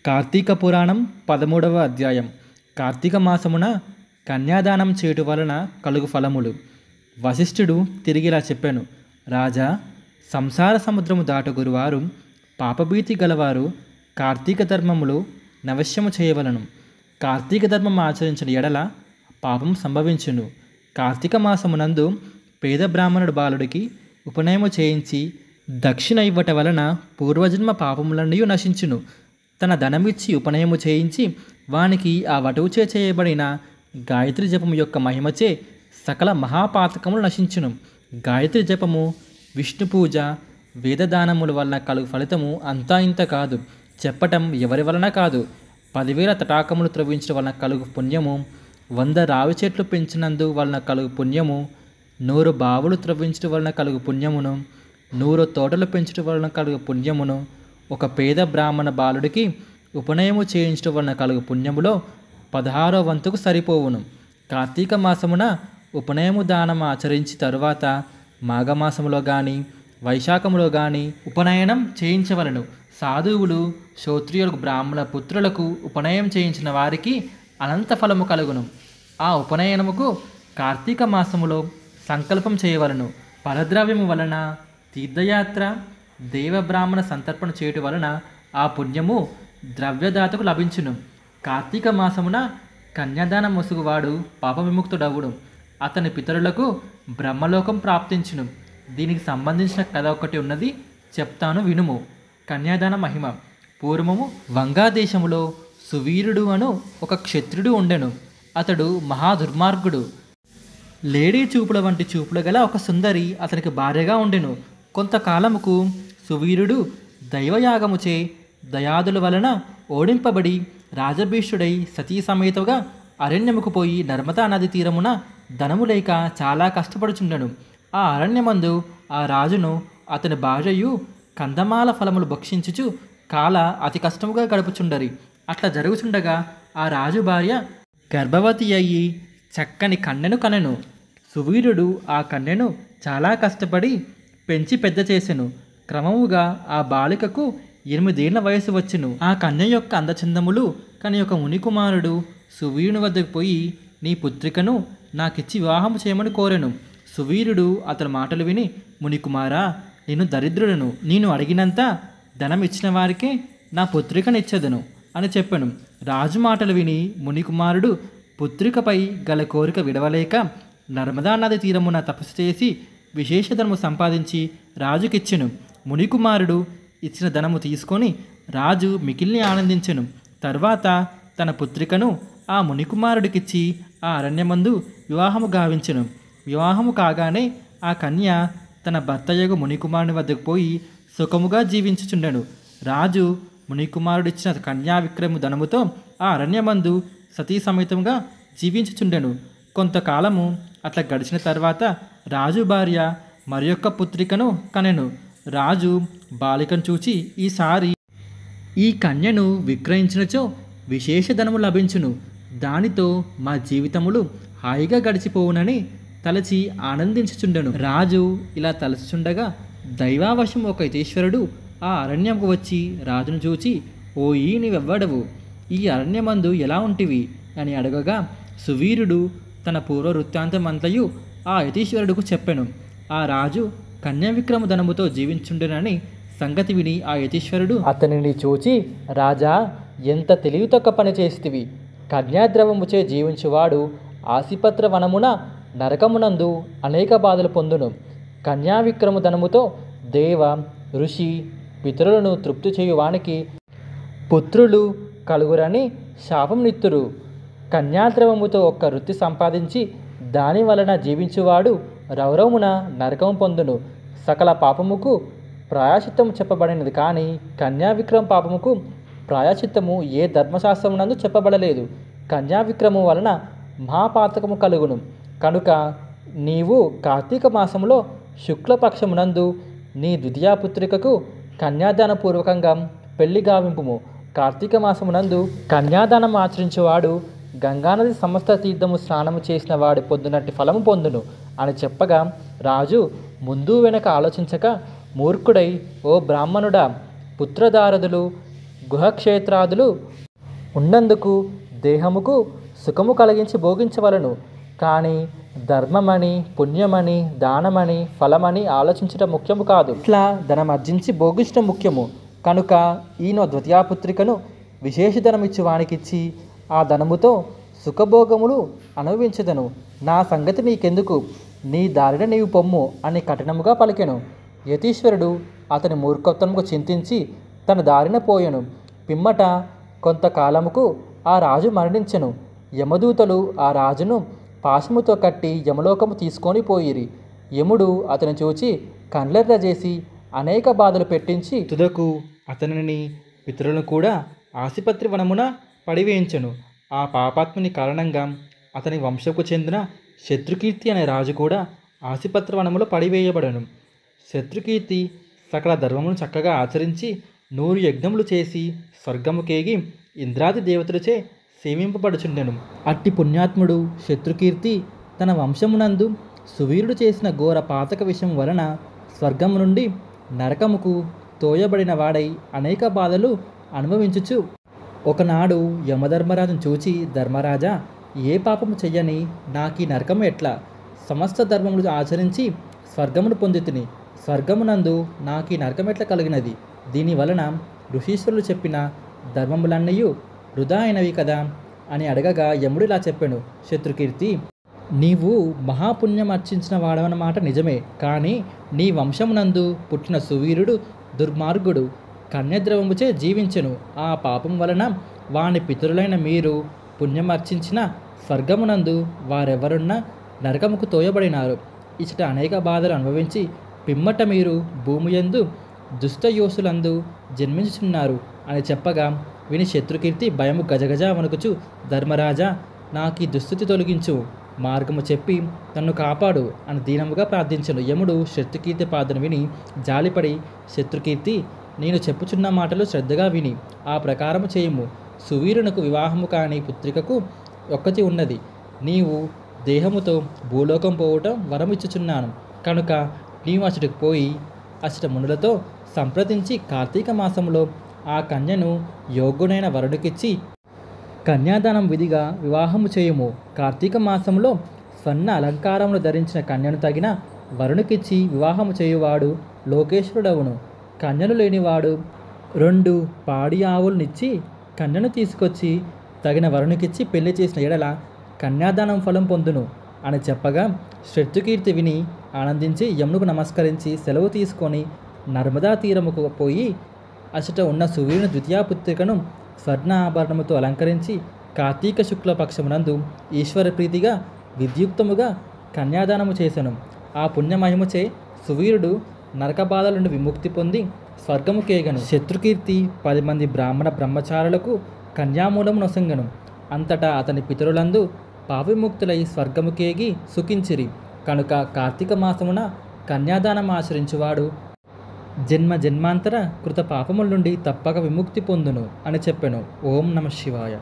కార్తీక పురాణం 13వ అధ్యాయం. కార్తీక మాసమున కన్యాదానం చేయుట వలన కలుగు ఫలములు. వశిష్ఠుడు తిరిగిలా చెప్పాను. రాజా, సంసార సముద్రము దాటగురువారు పాపభీతి గలవారు కార్తీక ధర్మములు నవశ్యము చేయవలను. కార్తీక ధర్మం ఆచరించిన ఎడల పాపం సంభవించును. కార్తీక మాసమునందు పేద బ్రాహ్మణుడు బాలుడికి ఉపనయము చేయించి దక్షిణ ఇవ్వట వలన పూర్వజన్మ పాపములన్నీ నశించును. తన ధనమిచ్చి ఉపనయము చేయించి వానికి ఆ వటువుచే చేయబడిన గాయత్రి జపము యొక్క మహిమచే సకల మహాపాతకములు నశించును. గాయత్రి జపము, విష్ణు పూజ, వేదదానముల వలన కలుగు ఫలితము అంతా ఇంత కాదు. చెప్పటం ఎవరి వలన కాదు. 10,000 తటాకములు త్రవ్వించడం వలన కలుగు పుణ్యము, 100 రావి చెట్లు పెంచినందు వలన కలుగు పుణ్యము, 100 బావులు త్రవ్వించడం వలన కలుగు పుణ్యమును, 100 తోటలు పెంచడం వలన కలుగు పుణ్యమును, ఒక పేద బ్రాహ్మణ బాలుడికి ఉపనయము చేయించడం వలన కలుగు పుణ్యములో 16వ వంతుకు సరిపోవును. కార్తీక మాసమున ఉపనయము దానం ఆచరించి తరువాత మాఘమాసములో కానీ వైశాఖములో కానీ ఉపనయనం చేయించవలను. సాధువులు, క్షోత్రియులకు, బ్రాహ్మణ పుత్రులకు ఉపనయనం చేయించిన వారికి అనంత ఫలము కలుగును. ఆ ఉపనయనముకు కార్తీక మాసములో సంకల్పం చేయవలను. పరద్రవ్యము వలన తీర్థయాత్ర, దేవబ్రాహ్మణ సంతర్పణ చేయుట వలన ఆ పుణ్యము ద్రవ్యదాతకు లభించును. కార్తీక మాసమున కన్యాదానం మొసుగువాడు పాప విముక్తుడవుడు. అతని పితరులకు బ్రహ్మలోకం ప్రాప్తించును. దీనికి సంబంధించిన కథ ఒకటి ఉన్నది, చెప్తాను వినుము. కన్యాదాన మహిమ. పూర్వము వంగాదేశములో సువీరుడు అను ఒక క్షత్రుడు ఉండెను. అతడు మహా దుర్మార్గుడు. లేడీ చూపుల వంటి చూపుల గల ఒక సుందరి అతనికి భార్యగా ఉండెను. కొంతకాలముకు సువీరుడు దైవయాగముచే దయాదుల వలన ఓడింపబడి రాజభీష్టుడై సతీ సమేతగా అరణ్యముకు పోయి నర్మదా నది తీరమున ధనము లేక చాలా కష్టపడుచుండెను. ఆ అరణ్యమందు ఆ రాజును అతని భార్యయు కందమాల ఫలములు భక్షించుచు కాల అతి కష్టముగా గడుపుచుండరి. అట్లా జరుగుచుండగా ఆ రాజు భార్య గర్భవతి అయ్యి చక్కని కన్యను కనెను. సువీరుడు ఆ కన్యను చాలా కష్టపడి పెంచి పెద్ద చేసెను. క్రమముగా ఆ బాలికకు 8 ఏళ్ల వయసు వచ్చెను. ఆ కన్య యొక్క అందచందములు కని ఒక మునికుమారుడు సువీరుని వద్దకు పోయి, నీ పుత్రికను నాకిచ్చి వివాహము చేయమని కోరెను. సువీరుడు అతని మాటలు విని, మునికుమారా, నేను దరిద్రుడను. నేను అడిగినంత ధనం ఇచ్చిన వారికే నా పుత్రికనిచ్చేదను అని చెప్పాను. రాజు మాటలు విని మునికుమారుడు పుత్రికపై గల కోరిక విడవలేక నర్మదా నది తీరమున తపస్సు చేసి విశేష ధనము సంపాదించి రాజుకిచ్చెను. మునికుమారుడు ఇచ్చిన ధనము తీసుకొని రాజు మికిల్ని ఆనందించెను. తర్వాత తన పుత్రికను ఆ మునికుమారుడికిచ్చి ఆ అరణ్యమందు వివాహము గావించెను. వివాహము కాగానే ఆ కన్య తన భర్తయగు మునికుమారుని వద్దకు పోయి సుఖముగా జీవించుచుండెను. రాజు మునికుమారుడిచ్చిన కన్యా విక్రయము ధనముతో ఆ అరణ్యమందు సతీ సమేతంగా జీవించుచుండెను. కొంతకాలము అట్లా గడిచిన తర్వాత రాజు భార్య మరి యొక్క పుత్రికను కనెను. రాజు బాలికను చూచి, ఈసారి ఈ కన్యను విక్రయించినచో విశేష ధనము లభించును. దానితో మా జీవితములు హాయిగా గడిచిపోవునని తలచి ఆనందించుచుండెను. రాజు ఇలా తలచుచుండగా దైవావశం ఒక యతీశ్వరుడు ఆ అరణ్యంకు వచ్చి రాజును చూచి, ఓయి, నీవెవ్వడవు? ఈ అరణ్యమందు ఎలా ఉంటివి అని అడగగా సువీరుడు తన పూర్వ వృత్తాంతమంతయు ఆ యతీశ్వరుడుకు చెప్పెను. ఆ రాజు కన్యా విక్రమ ధనముతో జీవించుండెనని సంగతి విని ఆ యతీశ్వరుడు అతనిని చూచి, రాజా, ఎంత తెలివి తక్కువ పని చేసితివి. కన్యాద్రవముచే జీవించువాడు ఆసిపత్ర వనమున నరకమునందు అనేక బాధలు పొందును. కన్యా విక్రమ ధనముతో దేవ, ఋషి, పితరులను తృప్తి చేయువానికి పుత్రులు కలుగురని శాపం నిత్తురు. కన్యాద్రవముతో ఒక్క వృత్తి సంపాదించి దాని వలన జీవించువాడు రౌరవమున నరకము పొందును. సకల పాపముకు ప్రాయశ్చిత్తము చెప్పబడినది, కానీ కన్యా విక్రమ పాపముకు ప్రాయశ్చిత్తము ఏ ధర్మశాస్త్రమునందు చెప్పబడలేదు. కన్యా విక్రమం వలన మహాపాతకము కలుగును. కనుక నీవు కార్తీక మాసములో శుక్లపక్షమునందు నీ ద్వితీయాపుత్రికకు కన్యాదానపూర్వకంగా పెళ్లి గావింపుము. కార్తీక మాసమునందు కన్యాదానం ఆచరించేవాడు గంగానది సమస్త తీర్థము స్నానము చేసిన వాడి పొందినట్టి ఫలము పొందును అని చెప్పగా రాజు ముందు వెనక ఆలోచించక మూర్ఖుడై, ఓ బ్రాహ్మణుడా, పుత్రదారదులు గుహక్షేత్రాదులు ఉన్నందుకు దేహముకు సుఖము కలిగించి భోగించవలను. కానీ ధర్మమని, పుణ్యమని, దానమని, ఫలమని ఆలోచించడం ముఖ్యము కాదు. ఇట్లా ధనం అర్జించి భోగించడం ముఖ్యము. కనుక ఈయన ద్వితీయాపుత్రికను విశేష ధనమిచ్చి వానికిచ్చి ఆ ధనముతో సుఖభోగములు అనుభవించదను. నా సంగతి నీకెందుకు, నీ దారిన నీవు పొమ్ము అని కఠినముగా పలికెను. యతీశ్వరుడు అతని మూర్ఖత్వముకు చింతించి తన దారిన పోయెను. పిమ్మట కొంతకాలముకు ఆ రాజు మరణించెను. యమదూతలు ఆ రాజును పాశముతో కట్టి యమలోకము తీసుకొని పోయిరి. యముడు అతని చూచి కండ్లెర్ర చేసి అనేక బాధలు పెట్టించి తుదకు అతనిని పితరులను కూడా ఆసుపత్రి వనమున పడివేయించెను. ఆ పాపాత్ముని కారణంగా అతని వంశకు చెందిన శత్రుకీర్తి అనే రాజు కూడా ఆసుపత్రి వనములో పడివేయబడను. శత్రుకీర్తి సకల ధర్మమును చక్కగా ఆచరించి 100 యజ్ఞములు చేసి స్వర్గముకేగి ఇంద్రాది దేవతలచే సేవింపబడుచుండెను. అట్టి పుణ్యాత్ముడు శత్రుకీర్తి తన వంశమునందు సువీరుడు చేసిన ఘోర పాతక విషయం వలన స్వర్గము నుండి నరకముకు తోయబడిన వాడై అనేక బాధలు అనుభవించుచు ఒకనాడు యమధర్మరాజును చూచి, ధర్మరాజా, ఏ పాపము చెయ్యని నాకీ నరకము ఎట్లా? సమస్త ధర్మములు ఆచరించి స్వర్గమును పొందితిని. స్వర్గమునందు నాకీ నరకం ఎట్లా కలిగినది? దీనివలన ఋషీశ్వరులు చెప్పిన ధర్మములన్నయూ వృధా అయినవి కదా అని అడగగా యముడు ఇలా చెప్పాను, శత్రుకీర్తి, నీవు మహాపుణ్యం అర్చించిన వాడవన్నమాట నిజమే. కానీ నీ వంశమునందు పుట్టిన సువీరుడు దుర్మార్గుడు కన్యద్రవముచే జీవించెను. ఆ పాపం వలన వాని పితరులైన మీరు పుణ్యమర్చించిన స్వర్గమునందు వారెవరున్నా నరకముకు తోయబడినారు. ఇచ్చట అనేక బాధలు అనుభవించి పిమ్మట మీరు భూమియందు దుష్టయోసులందు జన్మించుచున్నారు అని చెప్పగా విని శత్రుకీర్తి భయము గజగజ వణుకుచు, ధర్మరాజా, నాకు ఈ దుస్థితి తొలగించు, మార్గము చెప్పి నన్ను కాపాడు అని దీనముగా ప్రార్థించను. యముడు శత్రుకీర్తి ప్రార్థన విని జాలిపడి, శత్రుకీర్తి, నేను చెప్పుచున్న మాటలు శ్రద్ధగా విని ఆ ప్రకారము చేయుము. సువీరునకు వివాహము కాని పుత్రికకు ఒక్కతి ఉన్నది. నీవు దేహముతో భూలోకం పోవటం వరమిచ్చుచున్నాను. కనుక నీవు అచ్చటికి పోయి అచ్చట మునులతో సంప్రదించి కార్తీక మాసంలో ఆ కన్యను యోగ్యునైన వరుడికిచ్చి కన్యాదానం విధిగా వివాహము చేయుము. కార్తీక మాసంలో స్వర్ణ అలంకారములు ధరించిన కన్యను తగిన వరుణికిచ్చి వివాహము చేయువాడు లోకేశ్వరుడవును. కన్యను లేనివాడు 2 పాడి ఆవులనిచ్చి కన్యను తీసుకొచ్చి తగిన వరుణికిచ్చి పెళ్లి చేసిన ఎడల కన్యాదానం ఫలం పొందును అని చెప్పగా శత్రుకీర్తి విని ఆనందించి యమునకు నమస్కరించి సెలవు తీసుకొని నర్మదా తీరముకు పోయి అచట ఉన్న సువీరుని ద్వితీయాపుత్రికను స్వర్ణ ఆభరణముతో అలంకరించి కార్తీక శుక్ల పక్షమునందు ఈశ్వర ప్రీతిగా విద్యుక్తముగా కన్యాదానము చేసెను. ఆ పుణ్యమహిమచే సువీరుడు నరక బాధల నుండి విముక్తి పొంది స్వర్గము కేగను. శత్రుకీర్తి 10 మంది బ్రాహ్మణ బ్రహ్మచారులకు కన్యామూలము నొసంగను. అంతటా అతని పితరులందు పావిముక్తులై స్వర్గము కేగి సుఖించిరి. కనుక కార్తీక మాసమున కన్యాదానం ఆచరించువాడు జన్మ జన్మాంతర కృత పాపముల నుండి తప్పక విముక్తి పొందును అని చెప్పెను. ఓం నమః శివాయ.